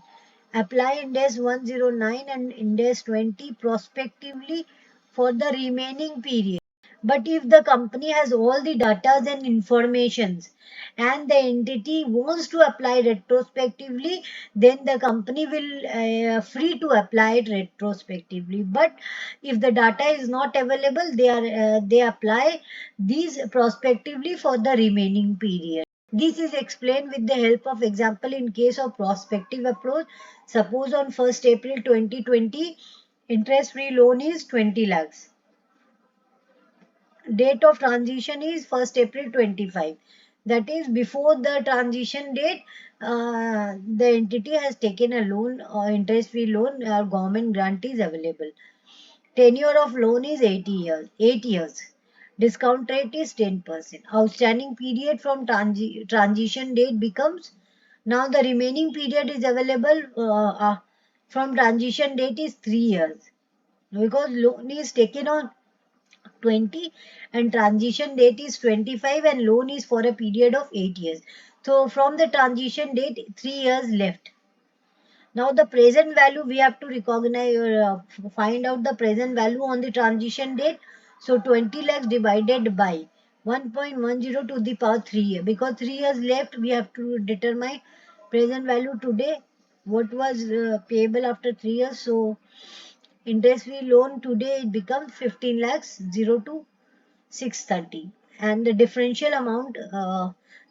A: Apply Ind-As 109 and Ind-As 20 prospectively for the remaining period. But if the company has all the data and informations and the entity wants to apply retrospectively, then the company will free to apply it retrospectively. But if the data is not available, they apply these prospectively for the remaining period. This is explained with the help of example in case of prospective approach. Suppose on 1st April 2020, interest-free loan is 20 lakhs. Date of transition is 1st April 25. That is before the transition date, the entity has taken a loan or interest-free loan, government grant is available. Tenure of loan is 80 years, 8 years. Discount rate is 10%. Outstanding period from transition date becomes, now the remaining period is available from transition date is 3 years. Because loan is taken on 20 and transition date is 25 and loan is for a period of 8 years. So from the transition date, 3 years left. Now the present value we have to recognize or find out the present value on the transition date. So 20 lakhs divided by 1.10 to the power 3, because 3 years left, we have to determine present value today, what was payable after 3 years. So interest free loan today it becomes 15 lakhs 02 630, and the differential amount,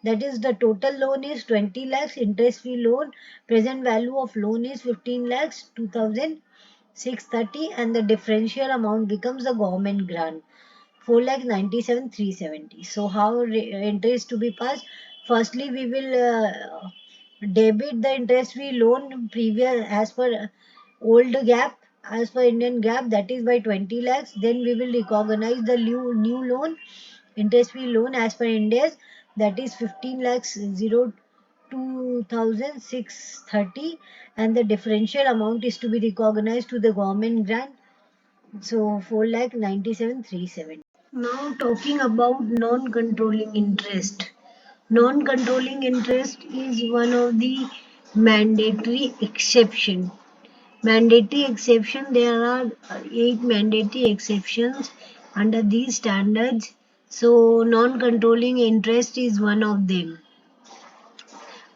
A: that is the total loan is 20 lakhs, interest free loan, present value of loan is 15 lakhs 2630, and the differential amount becomes the government grant 4 lakh 97,370. So how interest to be passed? Firstly, we will debit the interest free loan previous as per old gap, as per Indian gap, that is by 20 lakhs. Then we will recognize the new loan, interest free loan as per Ind-As, that is 15 lakhs 02,630, and the differential amount is to be recognized to the government grant. So 4 lakh 97,370. Now talking about non-controlling interest. Non-controlling interest is one of the mandatory exception. Mandatory exception, there are 8 mandatory exceptions under these standards. So non-controlling interest is one of them.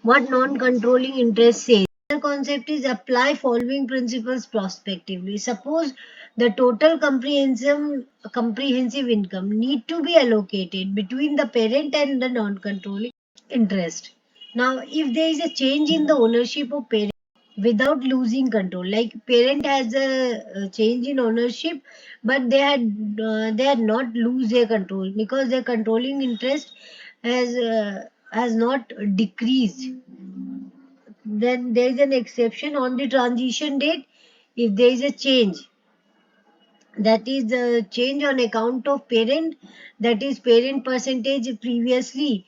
A: What non-controlling interest says? The concept is apply following principles prospectively. Suppose the total comprehensive income need to be allocated between the parent and the non-controlling interest. Now, if there is a change in the ownership of parent without losing control, like parent has a change in ownership, but they had not lose their control because their controlling interest has not decreased, then there is an exception on the transition date. If there is a change, that is the change on account of parent, that is parent percentage previously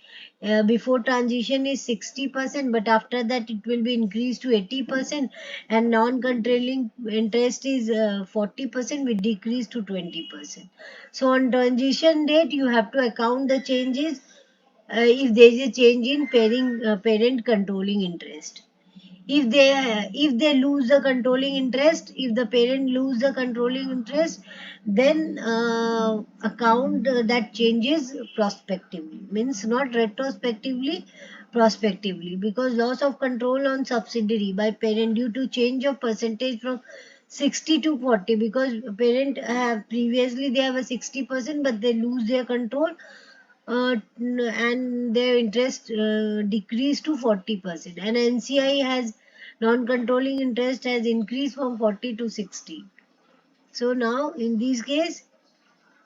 A: before transition is 60%, but after that it will be increased to 80%, and non-controlling interest is 40%, will decrease to 20%. So on transition date you have to account the changes if there is a change in parent controlling interest. If they lose the controlling interest, if the parent lose the controlling interest, then account that changes prospectively, means not retrospectively, prospectively, because loss of control on subsidiary by parent due to change of percentage from 60 to 40, because parent have previously they have a 60%, but they lose their control and their interest decreased to 40%, and NCI has non-controlling interest has increased from 40 to 60. So now in this case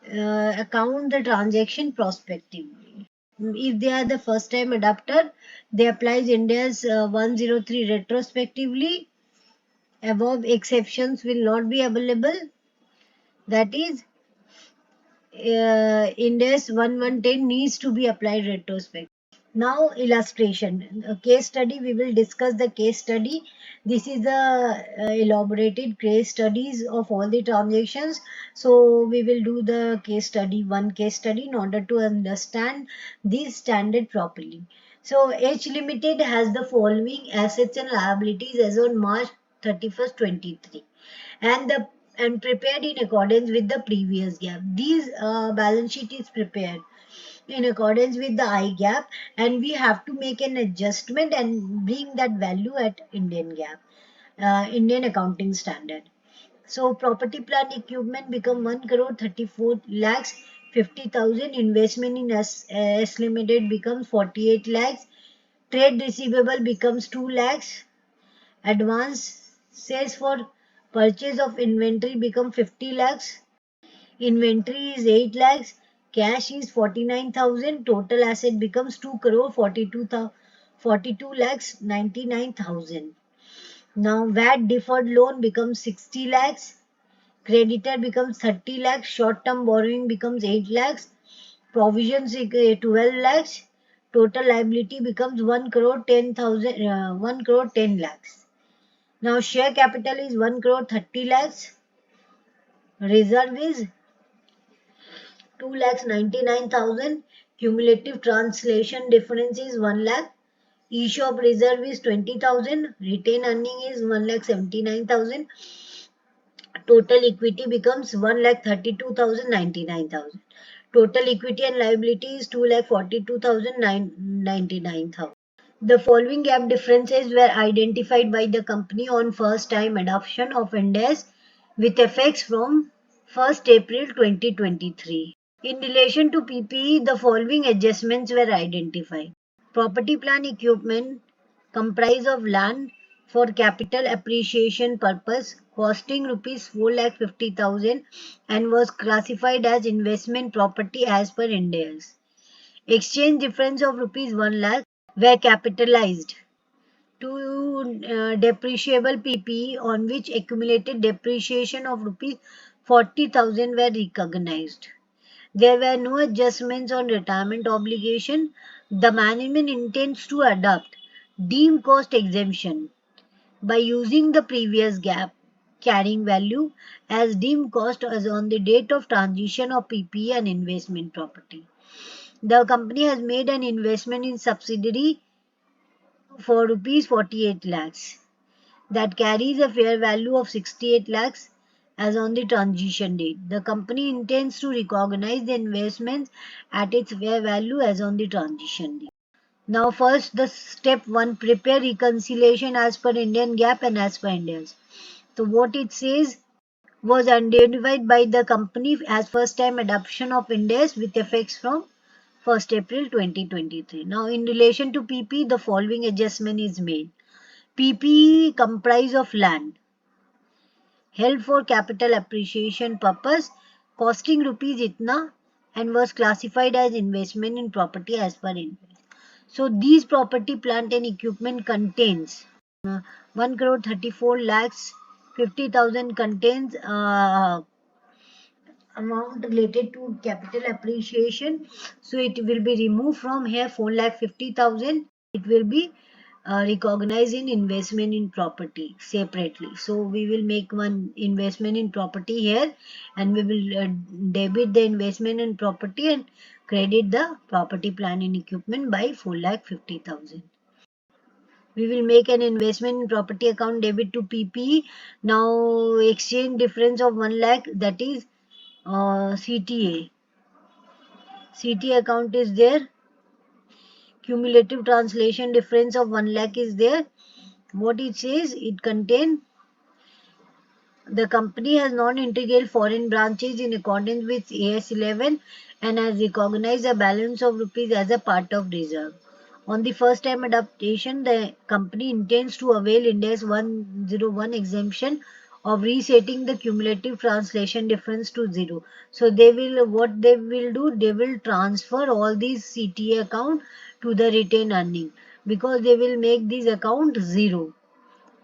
A: account the transaction prospectively. If they are the first time adopter, they applies Ind-As 103 retrospectively. Above exceptions will not be available, that is Ind-As 1110 needs to be applied retrospectively. Now illustration, a case study. We will discuss the case study. This is the elaborated case studies of all the transactions. So we will do the case study, one case study, in order to understand this standard properly. So H Limited has the following assets and liabilities as on March 31st, 23, and prepared in accordance with the previous gap. These balance sheet is prepared in accordance with the IGAP, and we have to make an adjustment and bring that value at Indian GAAP, Indian accounting standard. So property plant equipment become 1 crore 34 lakhs 50,000. Investment in S Limited becomes 48 lakhs. Trade receivable becomes 2 lakhs. Advance sales for purchase of inventory become 50 lakhs. Inventory is 8 lakhs. Cash is 49,000. Total asset becomes 2 crore 42 lakhs 99,000. Now VAT deferred loan becomes 60 lakhs. Creditor becomes 30 lakhs. Short term borrowing becomes 8 lakhs. Provisions 12 lakhs. Total liability becomes 1 crore 10,000, 1 crore 10 lakhs. Now share capital is 1 crore 30 lakhs. Reserve is 2 lakhs 99,000. Cumulative translation difference is 1 lakh. ESOP reserve is 20,000. Retained earning is 1 lakh 79,000. Total equity becomes 1 lakh 32,000 99,000. Total equity and liability is 2 lakh 42,000 99,000. The following gap differences were identified by the company on first time adoption of Ind-As with effects from 1st April 2023. In relation to PPE, the following adjustments were identified. Property plant equipment comprise of land for capital appreciation purpose costing rupees 4,50,000 and was classified as investment property as per Ind-As. Exchange difference of rupees 1 lakh were capitalized to depreciable PPE, on which accumulated depreciation of rupees 40,000 were recognized. There were no adjustments on retirement obligation. The management intends to adopt deemed cost exemption by using the previous gap carrying value as deemed cost as on the date of transition of PPE and investment property. The company has made an investment in subsidiary for rupees 48 lakhs that carries a fair value of 68 lakhs as on the transition date. The company intends to recognize the investments at its fair value as on the transition date. Now first the step 1, prepare reconciliation as per Indian GAAP and as per Ind-As. So what it says, was identified by the company as first time adoption of Ind-As with effects from 1st April 2023. Now in relation to PP, the following adjustment is made. PP comprise of land held for capital appreciation purpose costing rupees itna and was classified as investment in property as per Ind-As. So these property, plant and equipment contains 1 crore 34 lakhs 50,000 contains amount related to capital appreciation. So it will be removed from here 4,50,000. It will be recognized in investment in property separately. So we will make one investment in property here and we will debit the investment in property and credit the property, plant and equipment by 4,50,000. We will make an investment in property account debit to PP. Now exchange difference of 1 lakh, that is CTA. CTA account is there. Cumulative translation difference of 1 lakh is there. What it says, it contains the company has non-integral foreign branches in accordance with AS 11 and has recognized a balance of rupees as a part of reserve. On the first time adaptation, the company intends to avail Ind-As 101 exemption of resetting the cumulative translation difference to zero. So what they will do, they will transfer all these CTA account to the retained earning because they will make this account zero.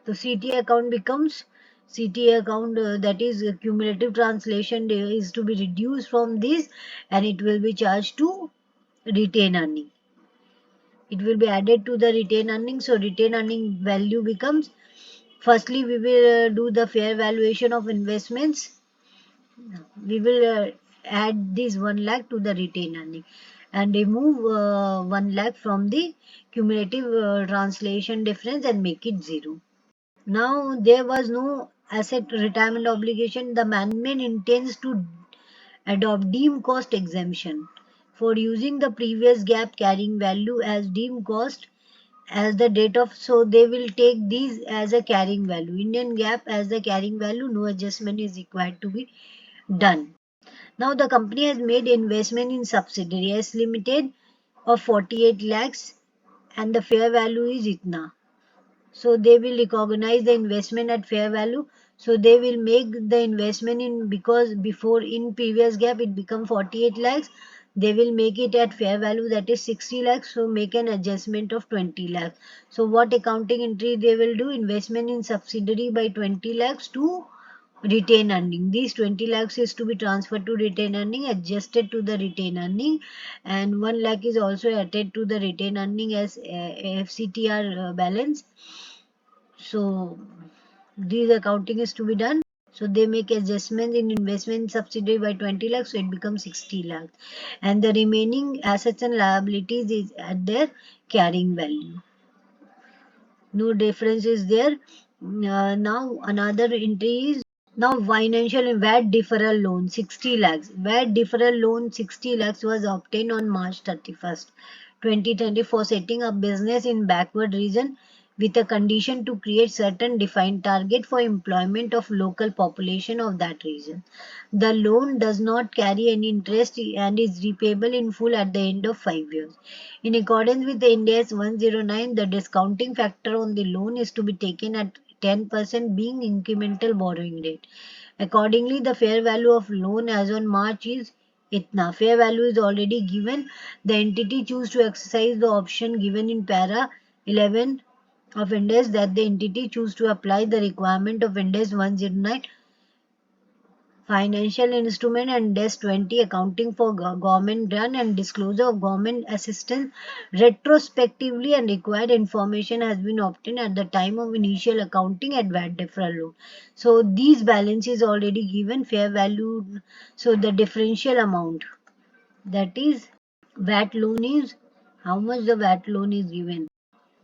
A: The CTA account becomes CTA account, that is cumulative translation is to be reduced from this and it will be charged to retain earning. It will be added to the retain earning. So retain earning value becomes, firstly we will do the fair valuation of investments. We will add this 1 lakh to the retain earning and remove 1 lakh from the cumulative translation difference and make it zero. Now there was no asset retirement obligation. The management intends to adopt deemed cost exemption for using the previous gap carrying value as deemed cost as the date of, so they will take these as a carrying value. Indian gap as the carrying value, no adjustment is required to be done. Now the company has made investment in subsidiary S Limited of 48 lakhs and the fair value is itna. So they will recognize the investment at fair value. So they will make the investment in, because before in previous gap it become 48 lakhs. They will make it at fair value, that is 60 lakhs. So make an adjustment of 20 lakhs. So what accounting entry they will do? Investment in subsidiary by 20 lakhs to retain earning. These 20 lakhs is to be transferred to retain earning, adjusted to the retain earning, and 1 lakh is also added to the retain earning as FCTR balance. So this accounting is to be done. So they make adjustment in investment subsidiary by 20 lakhs, so it becomes 60 lakhs. And the remaining assets and liabilities is at their carrying value. No difference is there. Now another entry is, now financial and VAT deferral loan 60 lakhs. VAT deferral loan 60 lakhs was obtained on March 31st, 2020 for setting up business in backward region with a condition to create certain defined target for employment of local population of that region. The loan does not carry any interest and is repayable in full at the end of 5 years. In accordance with the Ind-As 109, the discounting factor on the loan is to be taken at 10% being incremental borrowing rate. Accordingly, the fair value of loan as on March is itna. Fair value is already given. The entity choose to exercise the option given in para 11 of Ind-As, that the entity choose to apply the requirement of Ind-As 109 financial instrument and DES 20 accounting for government grant and disclosure of government assistance retrospectively, and required information has been obtained at the time of initial accounting at VAT deferral loan. So these balances already given fair value. So the differential amount, that is VAT loan is, how much the VAT loan is given.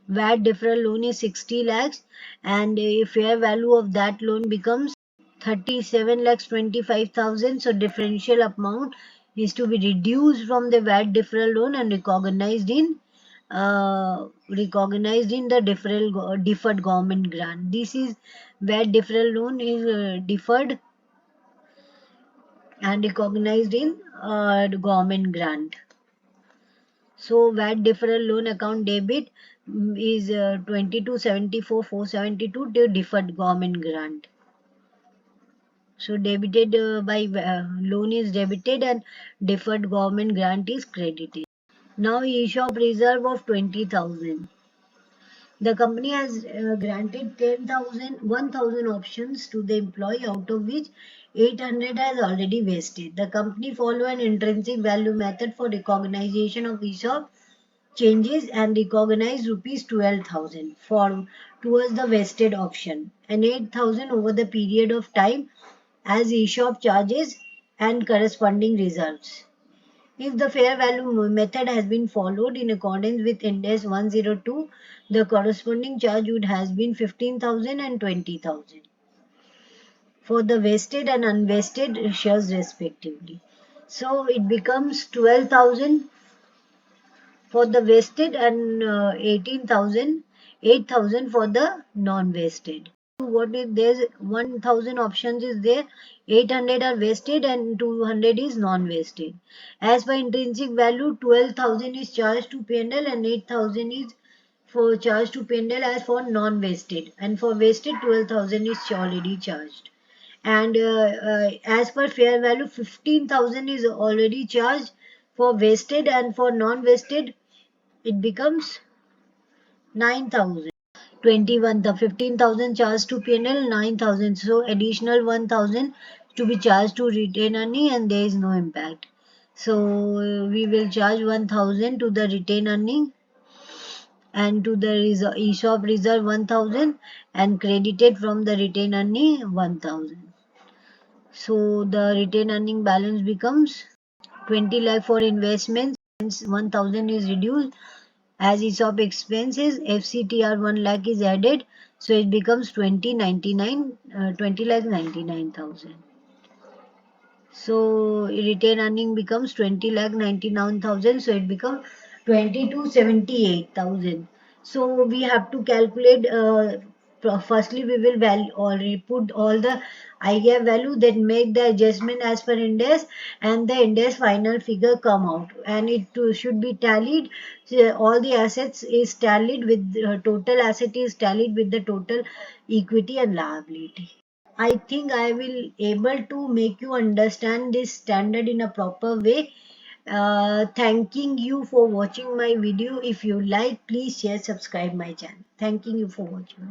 A: VAT deferral loan is 60 lakhs and a fair value of that loan becomes 37 lakhs 25,000. So differential amount is to be reduced from the VAT deferral loan and recognized in recognized in the deferred government grant. This is where deferral loan is deferred and recognized in the government grant. So VAT deferral loan account debit is 2274,472 to deferred government grant. So debited by loan is debited and deferred government grant is credited. Now ESOP reserve of 20,000. The company has granted 1,000 options to the employee, out of which 800 has already vested. The company follow an intrinsic value method for recognition of ESOP changes and recognize rupees 12,000 for towards the vested option and 8,000 over the period of time as ESOP charges and corresponding reserves. If the fair value method has been followed in accordance with Ind-As 102, the corresponding charge would has been 15,000 and 20,000 for the vested and unvested shares respectively. So it becomes 12,000 for the vested and 8,000 for the non-vested. What is there's 1,000 options is there, 800 are vested and 200 is non-vested. As per intrinsic value, 12,000 is charged to P&L and 8,000 is for charged to P&L as for non-vested, and for vested 12,000 is already charged. And as per fair value, 15,000 is already charged for vested, and for non-vested it becomes 9,000. 21, the 15,000 charged to P&L, 9,000. So additional 1,000 to be charged to retain earning and there is no impact. So we will charge 1,000 to the retain earning and to the ESOP reserve 1,000 and credited from the retain earning 1,000. So the retain earning balance becomes 20 lakh for investments, 1,000 is reduced. As ESOP expenses, FCTR 1 lakh is added, so it becomes 20 lakh 99,000. So retain earning becomes 20 lakh 99,000, so it becomes 2278,000. So we have to calculate. Firstly, we will put all the IGAP value, then make the adjustment as per Ind-As, and the Ind-As final figure come out, and it should be tallied. So all the assets is tallied with total asset is tallied with the total equity and liability. I think I will able to make you understand this standard in a proper way. Thanking you for watching my video. If you like, please share, subscribe my channel. Thanking you for watching.